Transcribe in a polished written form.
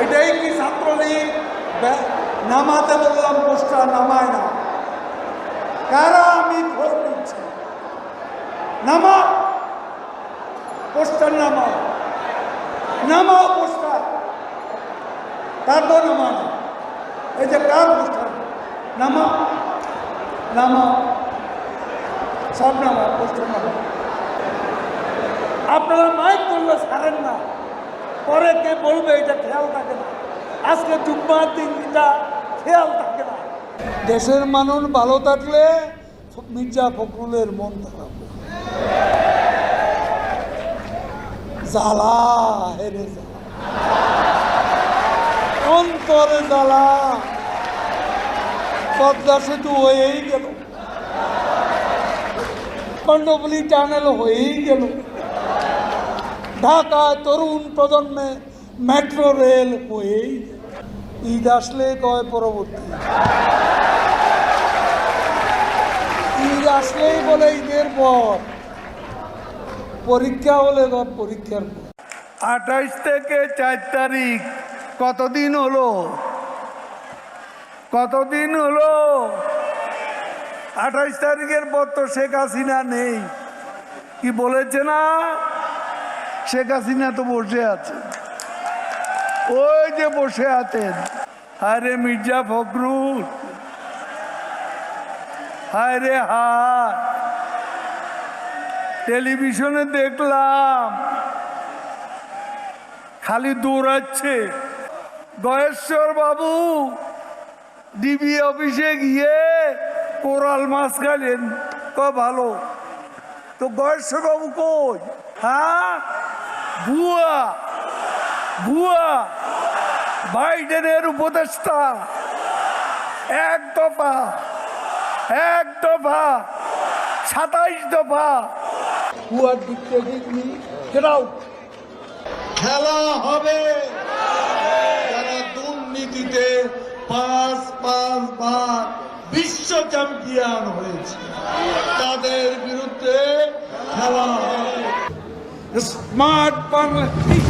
এটাই কি ছাত্রলীগ? নামাতে বললাম, পোস্টার নামায় না। কারা আমি খোঁজ নিচ্ছি, নামা পোস্টার, নামাও নামাও পোস্টার। তারপর নামায় না, এই যে কার পোস্টার, নামাও নামাও, সব নামাও, পোস্টার নামাও। আপনারা মাইক করলে ছাড়েন না, পরে কে বলবে এটা খেয়াল থাকে না। আজকে জুম্মার দিন এটা খেয়াল থাকে না। দেশের মানুষ ভালো থাকলে মির্জা ফখরুলের মন খারাপ, জ্বালা হেরে জ্বালা, অন্তরে জ্বালা। পদ্মা সেতু হয়েই গেল, কর্ণফুলী টানেল হয়েই গেল, ঢাকা তরুণ প্রজন্মে মেট্রো রেল হয়েই গেল। ঈদ আসলে কয় পরবর্তী, ঈদ আসলেই বলে ঈদের পর, পরীক্ষা হলে পরীক্ষার পর। 28 থেকে 4 তারিখ কতদিন হলো? কতদিন হলো? 28 তারিখের পর তো শেখ হাসিনা নেই। কি বলেছে না? শেখ হাসিনা তো বসে আছে, ওই যে বসে আছেন। আরে মির্জা ফখরুল, হায় রে হায়, টেলিভিশনে দেখলাম খালি দৌড়াচ্ছে। গয়েশ্বর বাবু ডিবি অফিসে গিয়ে কোরাল মাছ খাইলেন, ভালো তো। গয়েশ্বর বাবু কই? হ্যাঁ, ভুয়া ভুয়া বাইডেনের উপদেষ্টা। এক দফা 27 দফা ভুয়ার খেলা হবে। যারা দুর্নীতিতে 5 বার বিশ্ব চ্যাম্পিয়ন হয়েছে, তাদের বিরুদ্ধে খেলা হবে। স্মার্ট বাংলাদেশ।